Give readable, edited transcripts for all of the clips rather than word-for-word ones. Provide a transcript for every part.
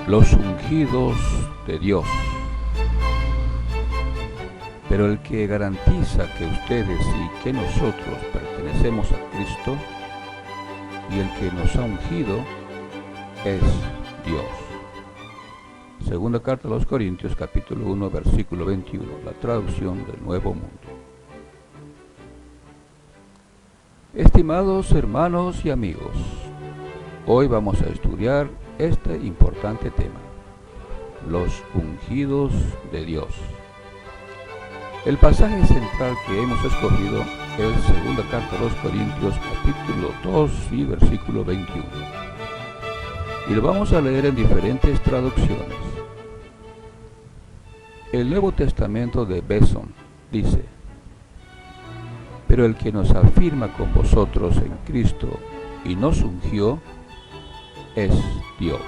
los ungidos de Dios. Pero el que garantiza que ustedes y que nosotros pertenecemos a Cristo y el que nos ha ungido es Dios. Segunda carta a los Corintios, capítulo 1, versículo 21, la traducción del Nuevo Mundo. Estimados hermanos y amigos, hoy vamos a estudiar este importante tema, los ungidos de Dios. El pasaje central que hemos escogido es segunda carta a los Corintios, capítulo 2 y versículo 21. Y lo vamos a leer en diferentes traducciones. El Nuevo Testamento de Beson dice: pero el que nos afirma con vosotros en Cristo y nos ungió es Dios.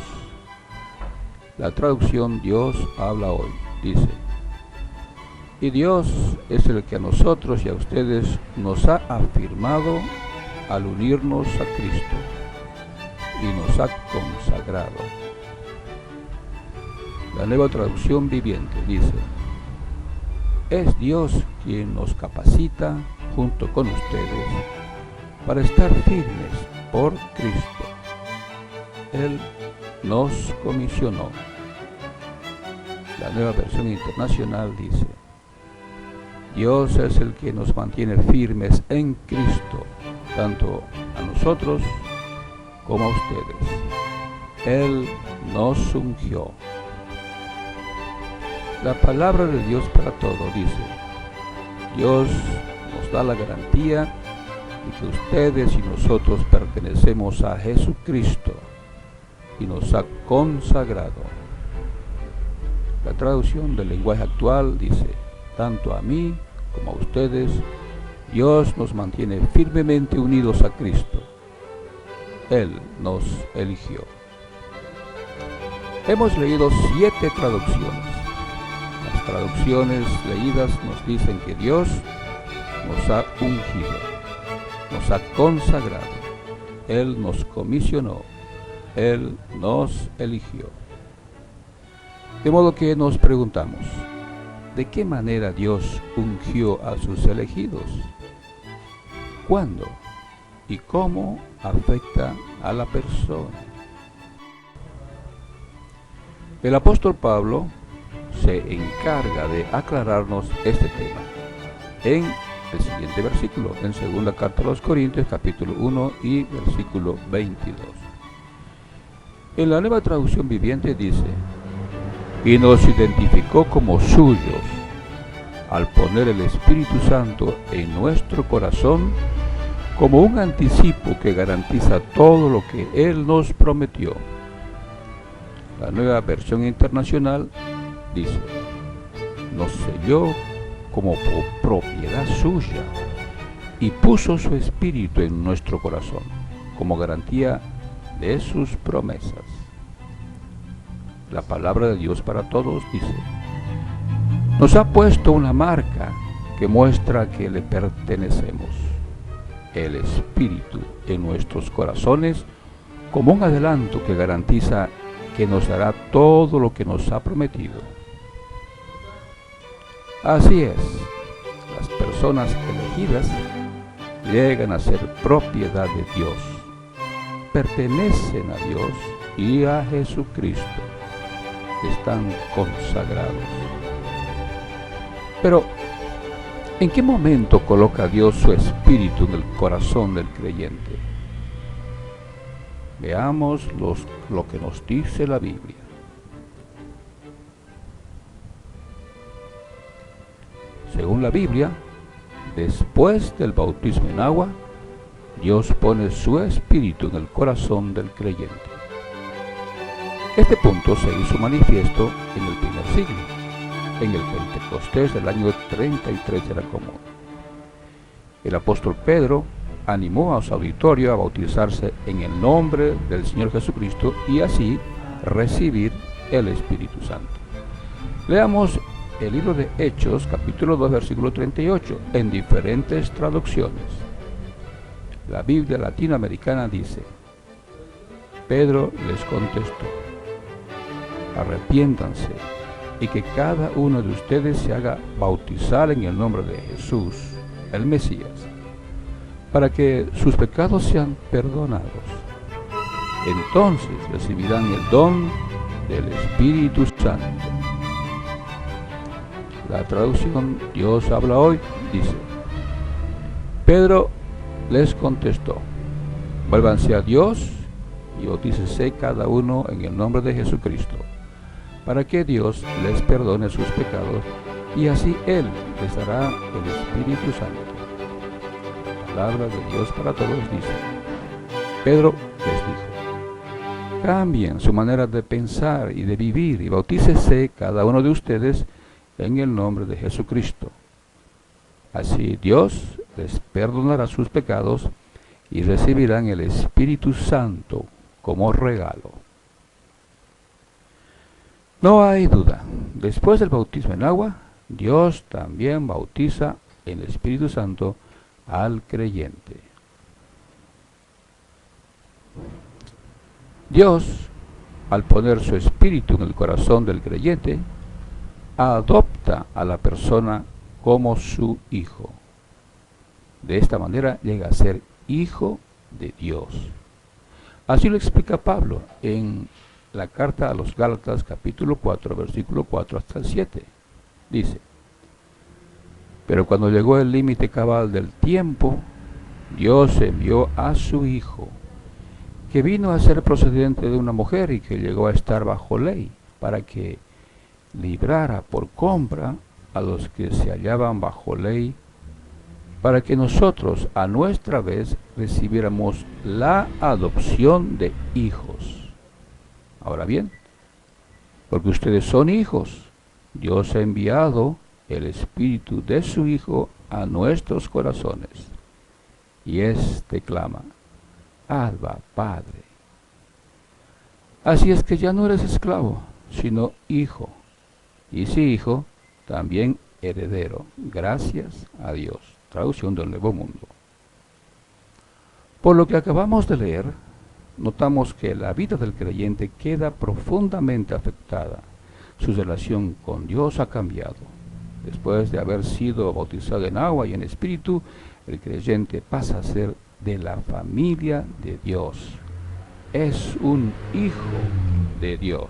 La traducción Dios habla hoy dice: y Dios es el que a nosotros y a ustedes nos ha afirmado al unirnos a Cristo y nos ha consagrado. La Nueva Traducción Viviente dice: es Dios quien nos capacita junto con ustedes para estar firmes por Cristo. Él nos comisionó. La Nueva Versión Internacional dice: Dios es el que nos mantiene firmes en Cristo, tanto a nosotros como a ustedes. Él nos ungió. La palabra de Dios para todo dice: Dios nos da la garantía de que ustedes y nosotros pertenecemos a Jesucristo y nos ha consagrado. La traducción del lenguaje actual dice: tanto a mí como a ustedes, Dios nos mantiene firmemente unidos a Cristo. Él nos eligió. Hemos leído 7 traducciones. Las traducciones leídas nos dicen que Dios nos ha ungido, nos ha consagrado, Él nos comisionó, Él nos eligió. De modo que nos preguntamos: ¿de qué manera Dios ungió a sus elegidos? ¿Cuándo y cómo afecta a la persona? El apóstol Pablo se encarga de aclararnos este tema en el siguiente versículo, en segunda carta a los Corintios, capítulo 1 y versículo 22. En la Nueva Traducción Viviente dice: y nos identificó como suyos al poner el Espíritu Santo en nuestro corazón como un anticipo que garantiza todo lo que Él nos prometió. La Nueva Versión Internacional dice: nos selló como propiedad suya y puso su Espíritu en nuestro corazón como garantía de sus promesas. La palabra de Dios para todos dice: nos ha puesto una marca que muestra que le pertenecemos, el Espíritu en nuestros corazones, como un adelanto que garantiza que nos dará todo lo que nos ha prometido. Así es, las personas elegidas llegan a ser propiedad de Dios, pertenecen a Dios y a Jesucristo. Están consagrados. Pero, ¿en qué momento coloca Dios su Espíritu en el corazón del creyente? Veamos lo que nos dice la Biblia. Según la Biblia, después del bautismo en agua, Dios pone su Espíritu en el corazón del creyente. Este punto se hizo manifiesto en el primer siglo, en el Pentecostés del año 33 de la Común. El apóstol Pedro animó a su auditorio a bautizarse en el nombre del Señor Jesucristo y así recibir el Espíritu Santo. Leamos el libro de Hechos, capítulo 2, versículo 38, en diferentes traducciones. La Biblia latinoamericana dice: Pedro les contestó: arrepiéntanse y que cada uno de ustedes se haga bautizar en el nombre de Jesús, el Mesías, para que sus pecados sean perdonados. Entonces recibirán el don del Espíritu Santo. La traducción Dios habla hoy dice: Pedro les contestó: vuélvanse a Dios y bautícese cada uno en el nombre de Jesucristo, para que Dios les perdone sus pecados, y así Él les dará el Espíritu Santo. La palabra de Dios para todos dice: Pedro les dijo: cambien su manera de pensar y de vivir y bautícese cada uno de ustedes en el nombre de Jesucristo. Así Dios les perdonará sus pecados y recibirán el Espíritu Santo como regalo. No hay duda, después del bautismo en agua, Dios también bautiza en el Espíritu Santo al creyente. Dios, al poner su espíritu en el corazón del creyente, adopta a la persona como su hijo. De esta manera llega a ser hijo de Dios. Así lo explica Pablo en la carta a los Gálatas capítulo 4, versículo 4 hasta el 7. Dice: pero cuando llegó el límite cabal del tiempo, Dios envió a su Hijo, que vino a ser procedente de una mujer y que llegó a estar bajo ley, para que librara por compra a los que se hallaban bajo ley, para que nosotros a nuestra vez recibiéramos la adopción de hijos. Ahora bien, porque ustedes son hijos, Dios ha enviado el Espíritu de su Hijo a nuestros corazones, y éste clama: Abba, Padre. Así es que ya no eres esclavo, sino hijo, y si hijo, también heredero, gracias a Dios. Traducción del Nuevo Mundo. Por lo que acabamos de leer, notamos que la vida del creyente queda profundamente afectada. Su relación con Dios ha cambiado. Después de haber sido bautizado en agua y en espíritu, el creyente pasa a ser de la familia de Dios. Es un hijo de Dios.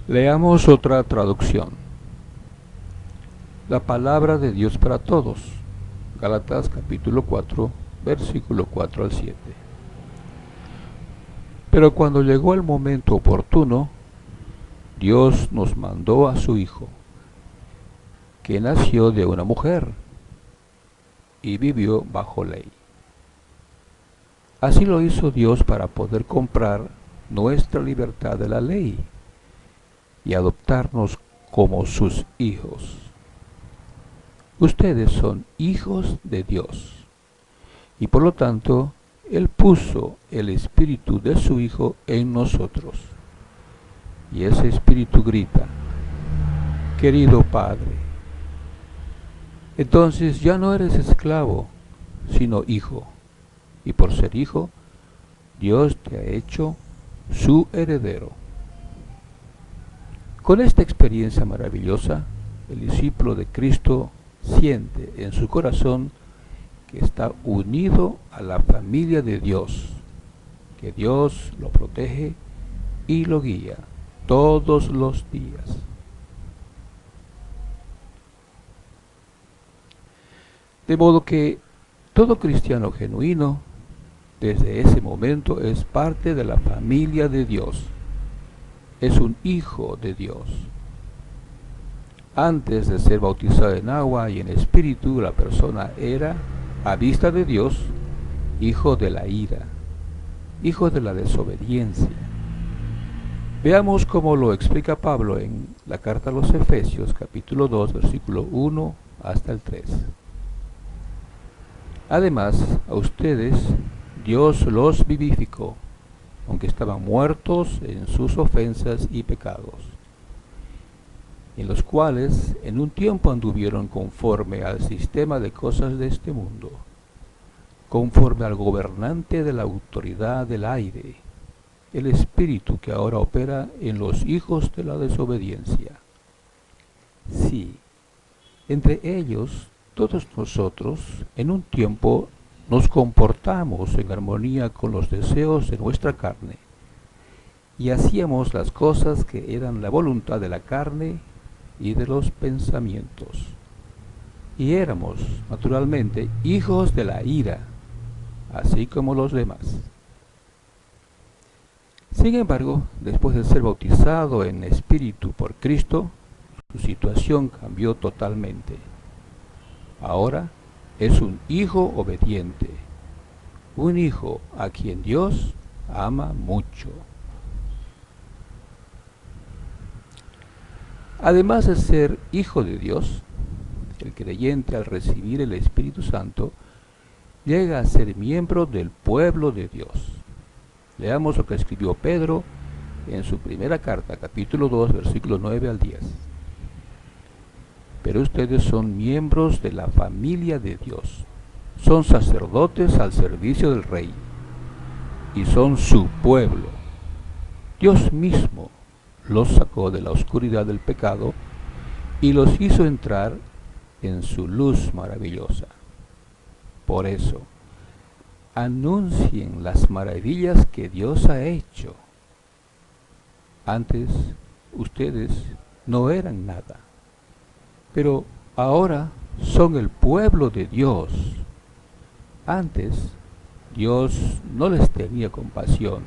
Leamos otra traducción. La palabra de Dios para todos. Gálatas capítulo 4, versículo 4 al 7. Pero cuando llegó el momento oportuno, Dios nos mandó a su Hijo, que nació de una mujer y vivió bajo ley. Así lo hizo Dios para poder comprar nuestra libertad de la ley y adoptarnos como sus hijos. Ustedes son hijos de Dios, y por lo tanto, Él puso el espíritu de su Hijo en nosotros. Y ese espíritu grita: querido Padre. Entonces ya no eres esclavo, sino hijo. Y por ser hijo, Dios te ha hecho su heredero. Con esta experiencia maravillosa, el discípulo de Cristo siente en su corazón que está unido a la familia de Dios, que Dios lo protege y lo guía todos los días. De modo que todo cristiano genuino, desde ese momento, es parte de la familia de Dios, es un hijo de Dios. Antes de ser bautizado en agua y en espíritu, la persona era, a vista de Dios, hijo de la ira, hijo de la desobediencia. Veamos cómo lo explica Pablo en la carta a los Efesios, capítulo 2, versículo 1 hasta el 3. Además, a ustedes Dios los vivificó, aunque estaban muertos en sus ofensas y pecados, en los cuales en un tiempo anduvieron conforme al sistema de cosas de este mundo, conforme al gobernante de la autoridad del aire, el espíritu que ahora opera en los hijos de la desobediencia. Sí, entre ellos, todos nosotros, en un tiempo, nos comportamos en armonía con los deseos de nuestra carne, y hacíamos las cosas que eran la voluntad de la carne y de los pensamientos. Y éramos, naturalmente, hijos de la ira, así como los demás. Sin embargo, después de ser bautizado en espíritu por Cristo, su situación cambió totalmente. Ahora es un hijo obediente, un hijo a quien Dios ama mucho. Además de ser hijo de Dios, el creyente al recibir el Espíritu Santo llega a ser miembro del pueblo de Dios. Leamos lo que escribió Pedro en su primera carta, capítulo 2, versículos 9 al 10. Pero ustedes son miembros de la familia de Dios, son sacerdotes al servicio del Rey, y son su pueblo. Dios mismo los sacó de la oscuridad del pecado y los hizo entrar en su luz maravillosa. Por eso, anuncien las maravillas que Dios ha hecho. Antes, ustedes no eran nada, pero ahora son el pueblo de Dios. Antes, Dios no les tenía compasión,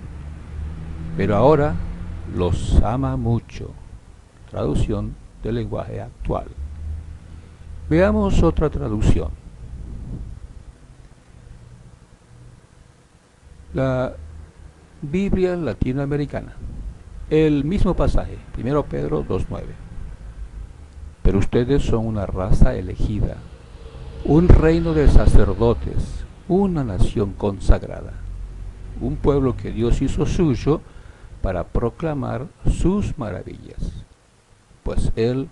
pero ahora los ama mucho. Traducción del lenguaje actual. Veamos otra traducción. La Biblia latinoamericana. El mismo pasaje, 1 Pedro 2:9. Pero ustedes son una raza elegida, un reino de sacerdotes, una nación consagrada, un pueblo que Dios hizo suyo para proclamar sus maravillas, pues Él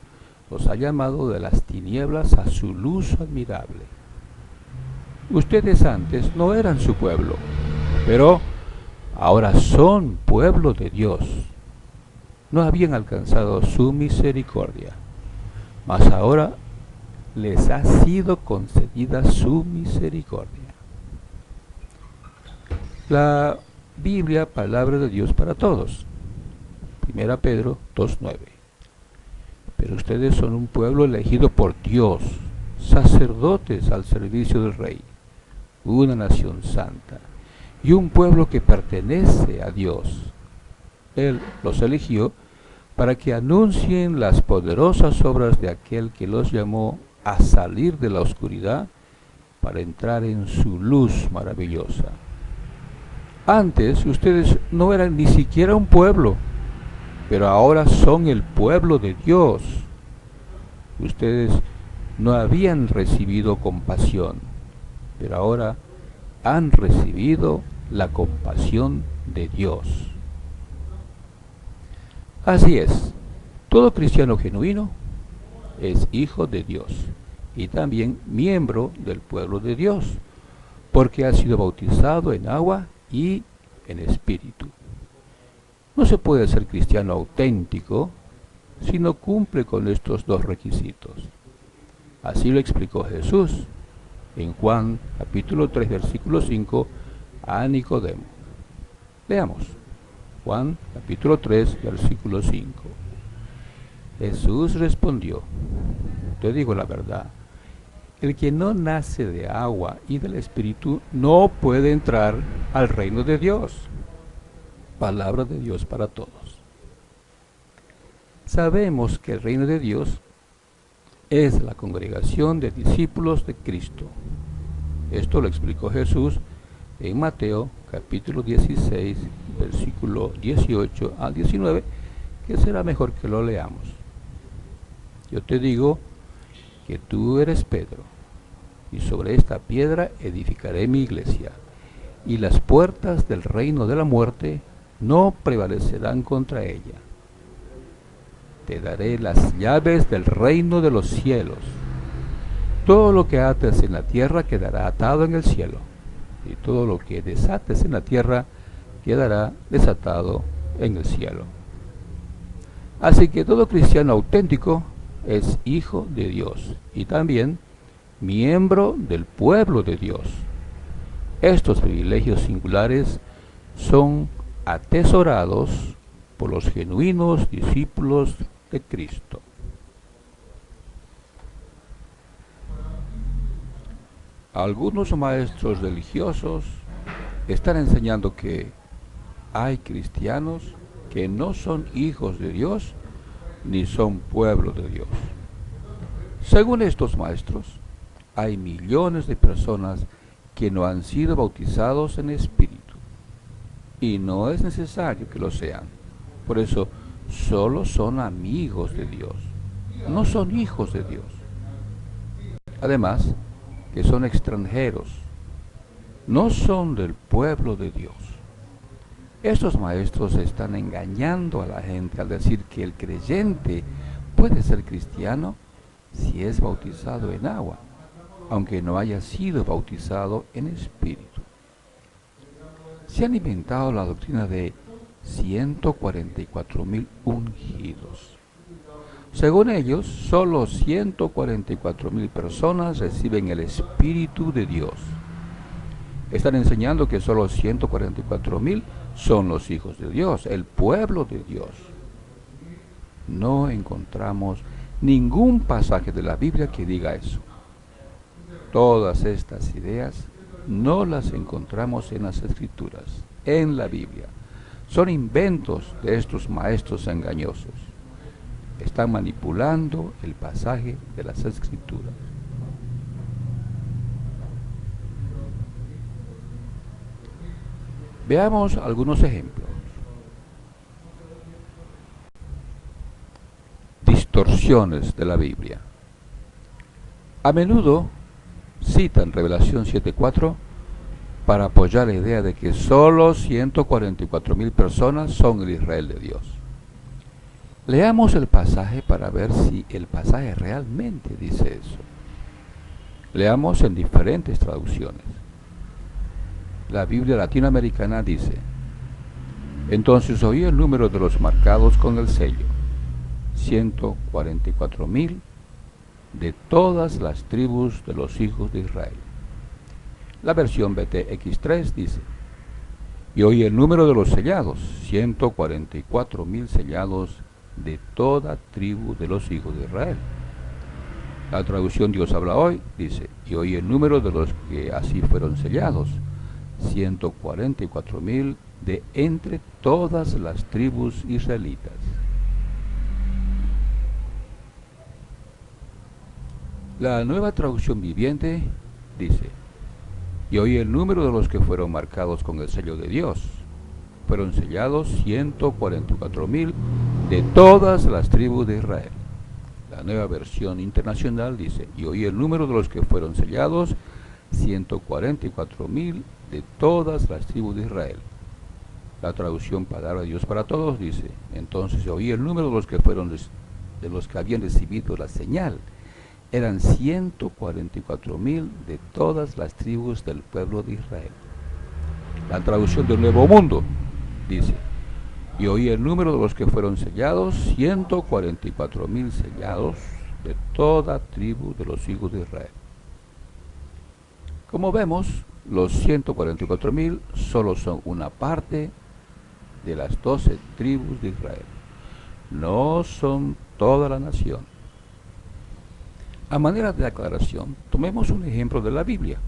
los ha llamado de las tinieblas a su luz admirable. Ustedes antes no eran su pueblo, pero ahora son pueblo de Dios. No habían alcanzado su misericordia, mas ahora les ha sido concedida su misericordia. La Biblia, palabra de Dios para todos. 1 Pedro 2:9. Pero ustedes son un pueblo elegido por Dios, sacerdotes al servicio del Rey, una nación santa y un pueblo que pertenece a Dios. Él los eligió para que anuncien las poderosas obras de aquel que los llamó a salir de la oscuridad para entrar en su luz maravillosa. Antes ustedes no eran ni siquiera un pueblo, pero ahora son el pueblo de Dios. Ustedes no habían recibido compasión, pero ahora han recibido la compasión de Dios. Así es, todo cristiano genuino es hijo de Dios y también miembro del pueblo de Dios, porque ha sido bautizado en agua y en espíritu. No se puede ser cristiano auténtico si no cumple con estos dos requisitos. Así lo explicó Jesús en Juan capítulo 3 versículo 5 a Nicodemo. Leamos Juan capítulo 3 versículo 5. Jesús respondió: te digo la verdad, el que no nace de agua y del Espíritu no puede entrar al reino de Dios. Palabra de Dios para todos. Sabemos que el reino de Dios es la congregación de discípulos de Cristo. Esto lo explicó Jesús en Mateo capítulo 16, versículo 18 al 19, que será mejor que lo leamos. Yo te digo que tú eres Pedro, y sobre esta piedra edificaré mi iglesia, y las puertas del reino de la muerte no prevalecerán contra ella. Te daré las llaves del reino de los cielos. Todo lo que ates en la tierra quedará atado en el cielo, y todo lo que desates en la tierra quedará desatado en el cielo. Así que todo cristiano auténtico es hijo de Dios y también miembro del pueblo de Dios. Estos privilegios singulares son atesorados por los genuinos discípulos de Cristo. Algunos maestros religiosos están enseñando que hay cristianos que no son hijos de Dios ni son pueblo de Dios. Según estos maestros, hay millones de personas que no han sido bautizados en espíritu y no es necesario que lo sean. Por eso, solo son amigos de Dios, no son hijos de Dios. Además, que son extranjeros, no son del pueblo de Dios. Estos maestros están engañando a la gente al decir que el creyente puede ser cristiano si es bautizado en agua, aunque no haya sido bautizado en espíritu. Se han inventado la doctrina de 144,000 ungidos. Según ellos, solo 144,000 personas reciben el Espíritu de Dios. Están enseñando que solo 144,000 son los hijos de Dios, el pueblo de Dios. No encontramos ningún pasaje de la Biblia que diga eso. Todas estas ideas no las encontramos en las Escrituras, en la Biblia. Son inventos de estos maestros engañosos. Están manipulando el pasaje de las Escrituras. Veamos algunos ejemplos. Distorsiones de la Biblia. A menudo citan Revelación 7:4 para apoyar la idea de que solo 144,000 personas son el Israel de Dios. Leamos el pasaje para ver si el pasaje realmente dice eso. Leamos en diferentes traducciones. La Biblia latinoamericana dice: entonces oí el número de los marcados con el sello, 144,000 de todas las tribus de los hijos de Israel. La versión BTX3 dice: y oí el número de los sellados, 144,000 sellados de toda tribu de los hijos de Israel. La traducción Dios habla hoy dice: y oí el número de los que así fueron sellados, 144,000 de entre todas las tribus israelitas. La Nueva Traducción Viviente dice: y oí el número de los que fueron marcados con el sello de Dios. Fueron sellados 144,000 de todas las tribus de Israel. La Nueva Versión Internacional dice: y oí el número de los que fueron sellados, 144,000 de todas las tribus de Israel. La traducción Palabra de Dios para Todos dice: entonces oí el número de los que habían recibido la señal. Eran 144,000 de todas las tribus del pueblo de Israel. La traducción del Nuevo Mundo dice: y oí el número de los que fueron sellados, 144,000 sellados de toda tribu de los hijos de Israel. Como vemos, los 144,000 solo son una parte de las 12 tribus de Israel. No son toda la nación. A manera de aclaración, tomemos un ejemplo de la Biblia.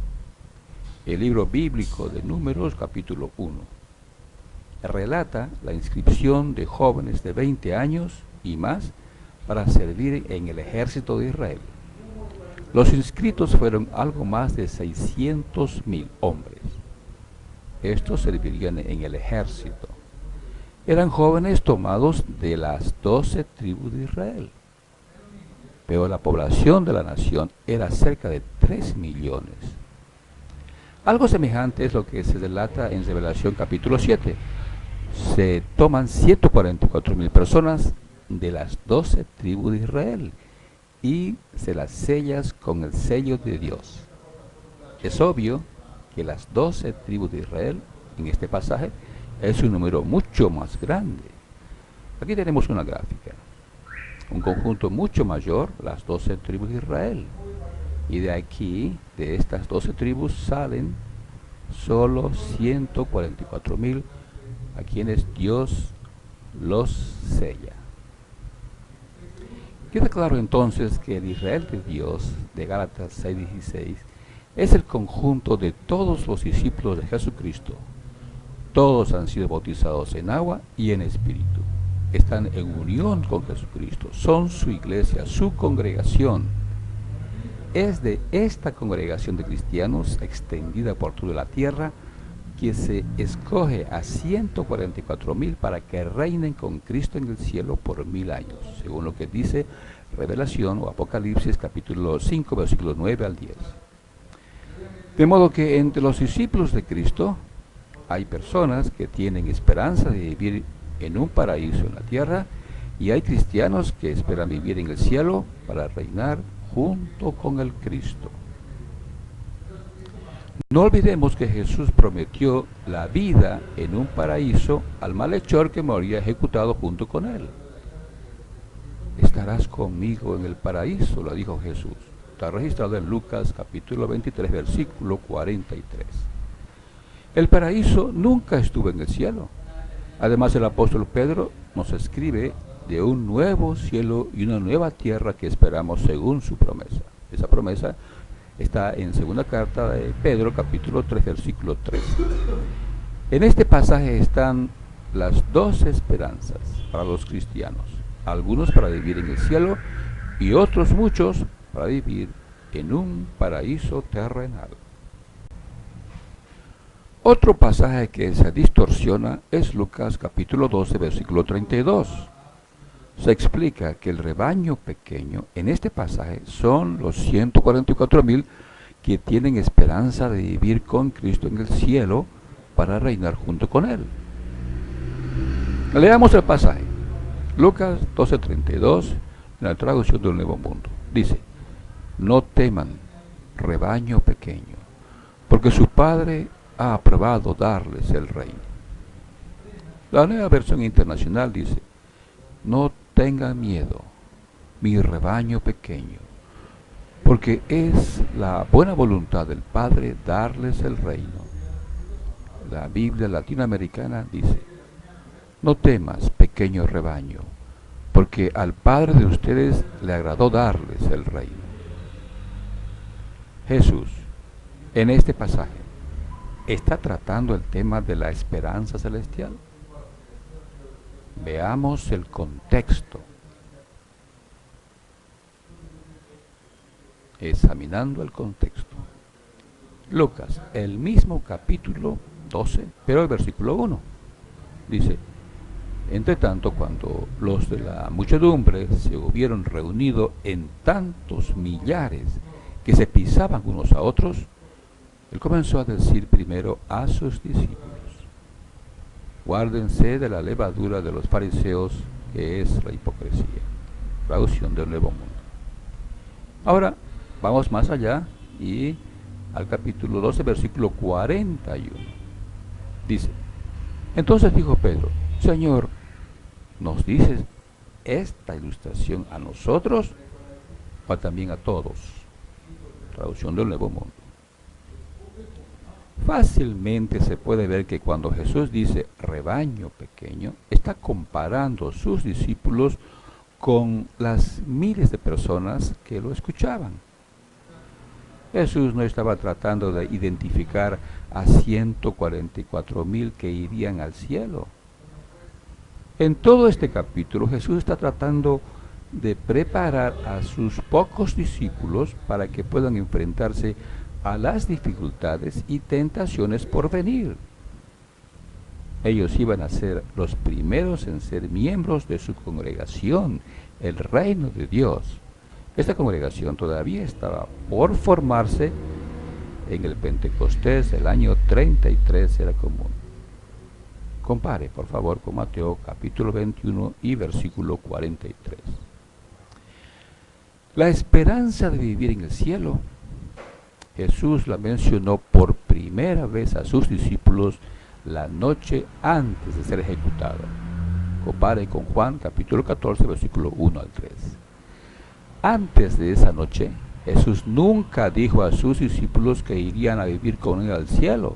El libro bíblico de Números, capítulo 1, relata la inscripción de jóvenes de 20 años y más para servir en el ejército de Israel. Los inscritos fueron algo más de 600,000 hombres. Estos servirían en el ejército. Eran jóvenes tomados de las 12 tribus de Israel. Pero la población de la nación era cerca de 3 millones. Algo semejante es lo que se relata en Revelación capítulo 7. Se toman 144,000 personas de las 12 tribus de Israel y se las sellas con el sello de Dios. Es obvio que las 12 tribus de Israel, en este pasaje, es un número mucho más grande. Aquí tenemos una gráfica, un conjunto mucho mayor, las 12 tribus de Israel. Y de aquí, de estas 12 tribus, salen solo 144.000 a quienes Dios los sella. Queda claro entonces que el Israel de Dios, de Gálatas 6:16, es el conjunto de todos los discípulos de Jesucristo. Todos han sido bautizados en agua y en espíritu. Están en unión con Jesucristo. Son su iglesia, su congregación. Es de esta congregación de cristianos extendida por toda la tierra que se escoge a 144.000 para que reinen con Cristo en el cielo por 1000 años, según lo que dice Revelación o Apocalipsis capítulo 5, versículos 9 al 10. De modo que entre los discípulos de Cristo hay personas que tienen esperanza de vivir en un paraíso en la tierra, y hay cristianos que esperan vivir en el cielo para reinar junto con el Cristo. No olvidemos que Jesús prometió la vida en un paraíso al malhechor que moría ejecutado junto con él. Estarás conmigo en el paraíso, lo dijo Jesús. Está registrado en Lucas capítulo 23, versículo 43. El paraíso nunca estuvo en el cielo. Además, el apóstol Pedro nos escribe de un nuevo cielo y una nueva tierra que esperamos según su promesa. Esa promesa está en segunda carta de Pedro, capítulo 3, versículo 3. En este pasaje están las dos esperanzas para los cristianos. Algunos para vivir en el cielo y otros muchos para vivir en un paraíso terrenal. Otro pasaje que se distorsiona es Lucas capítulo 12, versículo 32. Se explica que el rebaño pequeño en este pasaje son los 144.000 que tienen esperanza de vivir con Cristo en el cielo para reinar junto con Él. Leamos el pasaje. Lucas 12:32, en la traducción del Nuevo Mundo. Dice: no teman, rebaño pequeño, porque su Padre ha aprobado darles el reino. La Nueva Versión Internacional dice: no tengan miedo, mi rebaño pequeño, porque es la buena voluntad del Padre darles el reino. La Biblia latinoamericana dice: no temas, pequeño rebaño, porque al Padre de ustedes le agradó darles el reino. Jesús, en este pasaje, está tratando el tema de la esperanza celestial. Veamos el contexto. Examinando el contexto. Lucas, el mismo capítulo 12, pero el versículo 1. Dice: entre tanto, cuando los de la muchedumbre se hubieron reunido en tantos millares que se pisaban unos a otros, él comenzó a decir primero a sus discípulos: guárdense de la levadura de los fariseos, que es la hipocresía. Traducción del Nuevo Mundo. Ahora, vamos más allá y al capítulo 12, versículo 41. Dice: entonces dijo Pedro: Señor, ¿nos dices esta ilustración a nosotros o también a todos? Traducción del Nuevo Mundo. Fácilmente se puede ver que cuando Jesús dice rebaño pequeño, está comparando sus discípulos con las miles de personas que lo escuchaban. Jesús no estaba tratando de identificar a 144.000 que irían al cielo. En todo este capítulo, Jesús está tratando de preparar a sus pocos discípulos para que puedan enfrentarse a las dificultades y tentaciones por venir. Ellos iban a ser los primeros en ser miembros de su congregación, el reino de Dios. Esta congregación todavía estaba por formarse en el Pentecostés del año 33 era común. Compare, por favor, con Mateo capítulo 21 y versículo 43. La esperanza de vivir en el cielo, Jesús la mencionó por primera vez a sus discípulos la noche antes de ser ejecutado. Compare con Juan capítulo 14, versículo 1 al 3. Antes de esa noche, Jesús nunca dijo a sus discípulos que irían a vivir con él al cielo.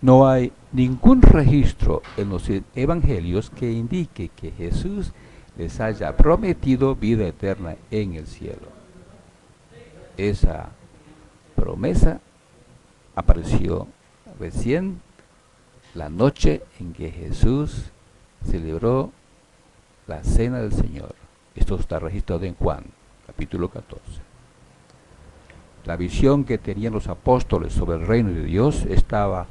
No hay ningún registro en los evangelios que indique que Jesús les haya prometido vida eterna en el cielo. Esa promesa apareció recién la noche en que Jesús celebró la cena del Señor. Esto está registrado en Juan, capítulo 14. La visión que tenían los apóstoles sobre el reino de Dios estaba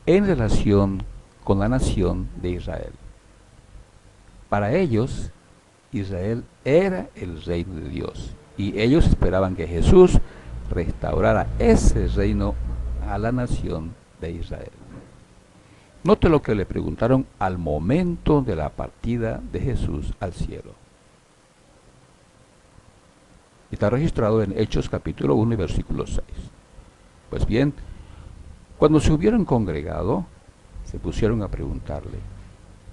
en relación con la nación de Israel. Para ellos, Israel era el reino de Dios, y ellos esperaban que Jesús restaurara ese reino a la nación de Israel. Note lo que le preguntaron al momento de la partida de Jesús al cielo. Está registrado en Hechos capítulo 1 y versículo 6. Pues bien, cuando se hubieron congregado, se pusieron a preguntarle: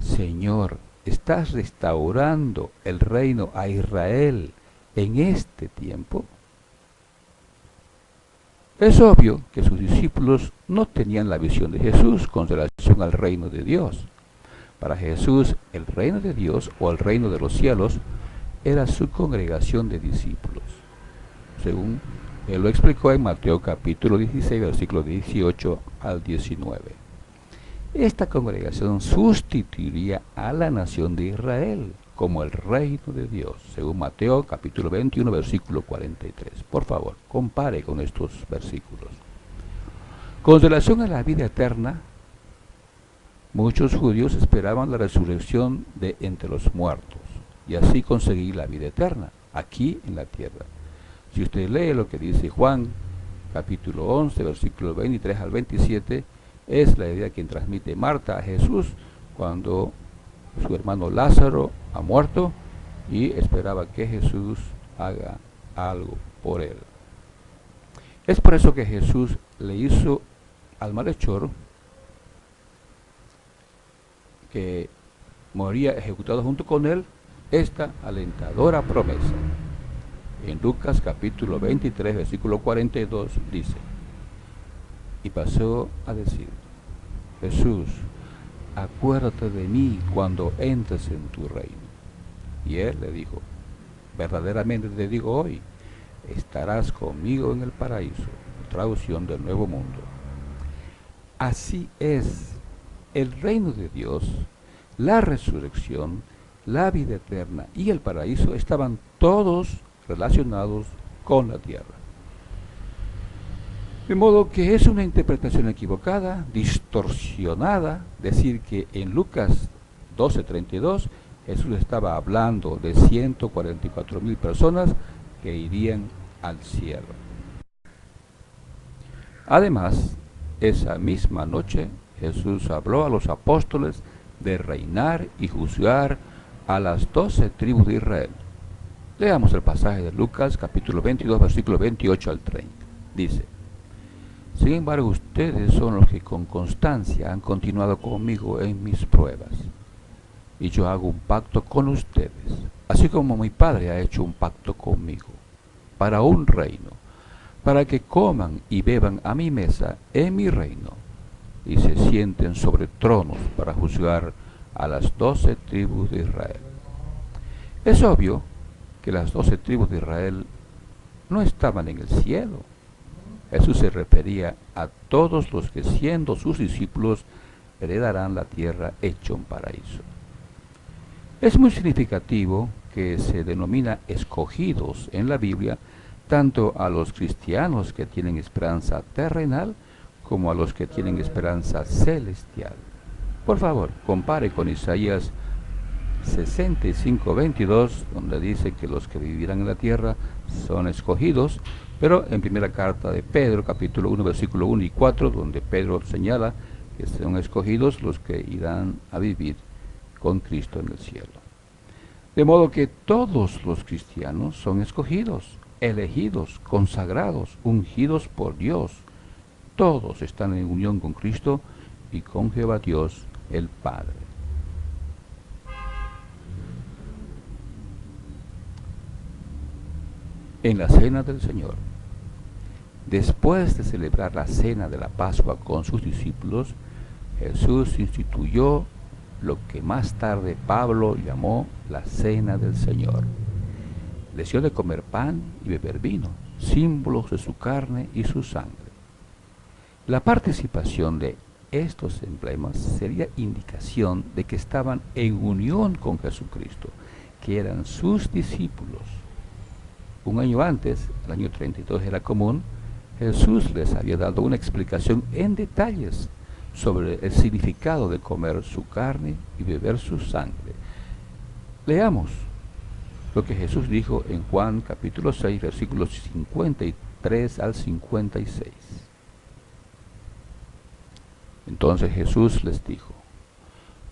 Señor, ¿estás restaurando el reino a Israel en este tiempo? Es obvio que sus discípulos no tenían la visión de Jesús con relación al reino de Dios. Para Jesús, el reino de Dios o el reino de los cielos era su congregación de discípulos, según él lo explicó en Mateo capítulo 16, versículos 18 al 19. Esta congregación sustituiría a la nación de Israel como el reino de Dios, según Mateo capítulo 21, versículo 43. Por favor, compare con estos versículos. Con relación a la vida eterna, muchos judíos esperaban la resurrección de entre los muertos y así conseguir la vida eterna aquí en la tierra. Si usted lee lo que dice Juan capítulo 11, versículos 23 al 27, es la idea que transmite Marta a Jesús cuando su hermano Lázaro ha muerto y esperaba que Jesús haga algo por él. Es por eso que Jesús le hizo al malhechor que moría ejecutado junto con él esta alentadora promesa. En Lucas capítulo 23, versículo 42 dice: y pasó a decir: Jesús, acuérdate de mí cuando entres en tu reino. Y él le dijo: verdaderamente te digo hoy, estarás conmigo en el paraíso. Traducción del Nuevo Mundo. Así es, el reino de Dios, la resurrección, la vida eterna y el paraíso estaban todos relacionados con la tierra. De modo que es una interpretación equivocada, distorsionada, decir que en Lucas 12:32 Jesús estaba hablando de 144,000 personas que irían al cielo. Además, esa misma noche Jesús habló a los apóstoles de reinar y juzgar a las 12 tribus de Israel. Leamos el pasaje de Lucas capítulo 22, versículo 28 al 30. Dice: sin embargo, ustedes son los que con constancia han continuado conmigo en mis pruebas. Y yo hago un pacto con ustedes, así como mi Padre ha hecho un pacto conmigo, para un reino, para que coman y beban a mi mesa en mi reino, y se sienten sobre tronos para juzgar a las 12 tribus de Israel. Es obvio que las 12 tribus de Israel no estaban en el cielo. Jesús se refería a todos los que, siendo sus discípulos, heredarán la tierra hecha un paraíso. Es muy significativo que se denomina escogidos en la Biblia tanto a los cristianos que tienen esperanza terrenal como a los que tienen esperanza celestial. Por favor, compare con Isaías 65:22, donde dice que los que vivirán en la tierra son escogidos, pero en primera carta de Pedro, capítulo 1, versículo 1 y 4, donde Pedro señala que son escogidos los que irán a vivir con Cristo en el cielo. De modo que todos los cristianos son escogidos, elegidos, consagrados, ungidos por Dios. Todos están en unión con Cristo y con Jehová Dios el Padre. En la cena del Señor. Después de celebrar la cena de la Pascua con sus discípulos, Jesús instituyó lo que más tarde Pablo llamó la cena del Señor. Les dio de comer pan y beber vino, símbolos de su carne y su sangre. La participación de estos emblemas sería indicación de que estaban en unión con Jesucristo, que eran sus discípulos. Un año antes, el año 32 era común, Jesús les había dado una explicación en detalles sobre el significado de comer su carne y beber su sangre. Leamos lo que Jesús dijo en Juan capítulo 6, versículos 53 al 56. Entonces Jesús les dijo: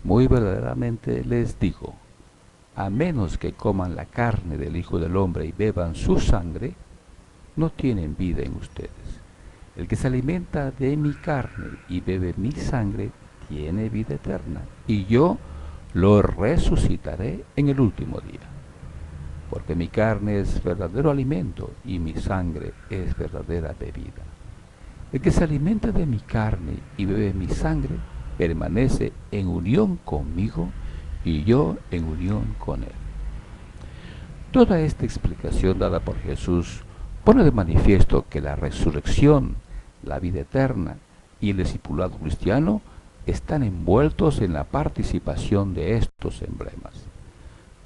muy verdaderamente les digo, a menos que coman la carne del Hijo del Hombre y beban su sangre, no tienen vida en ustedes. El que se alimenta de mi carne y bebe mi sangre tiene vida eterna, y yo lo resucitaré en el último día. Porque mi carne es verdadero alimento y mi sangre es verdadera bebida. El que se alimenta de mi carne y bebe mi sangre permanece en unión conmigo y yo en unión con él. Toda esta explicación dada por Jesús pone de manifiesto que la resurrección, la vida eterna y el discipulado cristiano están envueltos en la participación de estos emblemas.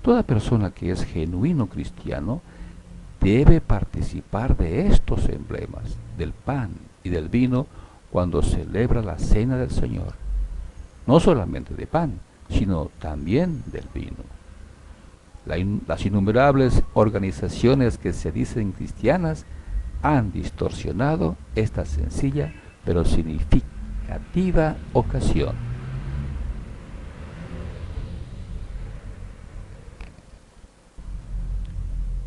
Toda persona que es genuino cristiano debe participar de estos emblemas, del pan y del vino, cuando celebra la cena del Señor. No solamente de pan, sino también del vino. Las innumerables organizaciones que se dicen cristianas han distorsionado esta sencilla pero significativa ocasión.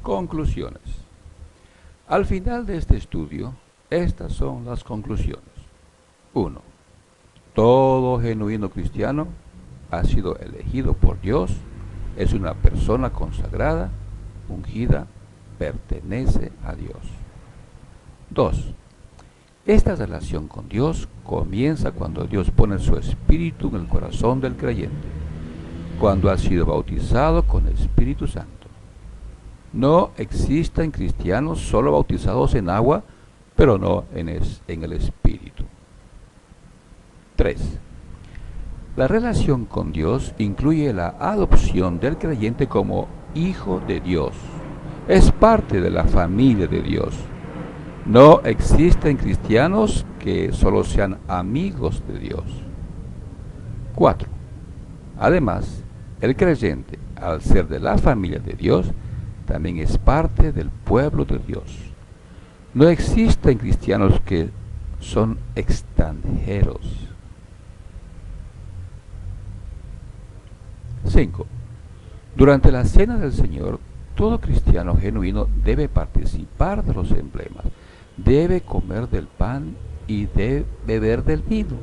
Conclusiones. Al final de este estudio, estas son las conclusiones. 1. Todo genuino cristiano ha sido elegido por Dios, es una persona consagrada, ungida, pertenece a Dios. 2. Esta relación con Dios comienza cuando Dios pone su espíritu en el corazón del creyente, cuando ha sido bautizado con el Espíritu Santo. No existen cristianos solo bautizados en agua, pero no en el Espíritu. 3. La relación con Dios incluye la adopción del creyente como hijo de Dios. Es parte de la familia de Dios. No existen cristianos que solo sean amigos de Dios. 4. Además, el creyente, al ser de la familia de Dios, también es parte del pueblo de Dios. No existen cristianos que son extranjeros. 5. Durante la cena del Señor, todo cristiano genuino debe participar de los emblemas, debe comer del pan y debe beber del vino.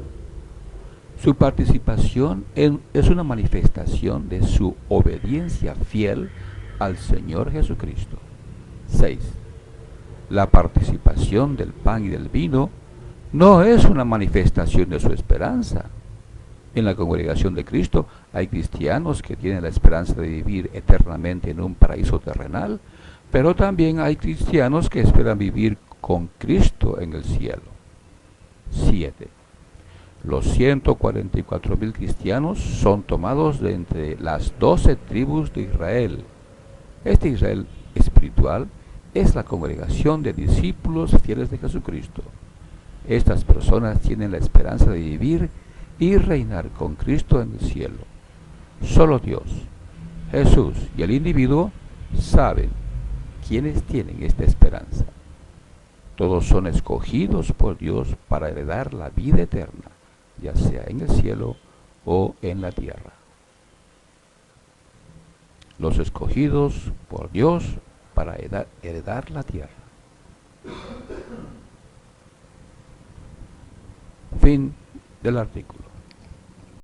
Su participación es una manifestación de su obediencia fiel al Señor Jesucristo. 6. La participación del pan y del vino no es una manifestación de su esperanza. En la congregación de Cristo hay cristianos que tienen la esperanza de vivir eternamente en un paraíso terrenal, pero también hay cristianos que esperan vivir con Cristo en el cielo. 7. Los 144,000 cristianos son tomados de entre las 12 tribus de Israel. Este Israel espiritual es la congregación de discípulos fieles de Jesucristo. Estas personas tienen la esperanza de vivir y reinar con Cristo en el cielo. Solo Dios, Jesús y el individuo saben quiénes tienen esta esperanza. Todos son escogidos por Dios para heredar la vida eterna, ya sea en el cielo o en la tierra. Los escogidos por Dios para heredar la tierra. Fin del artículo.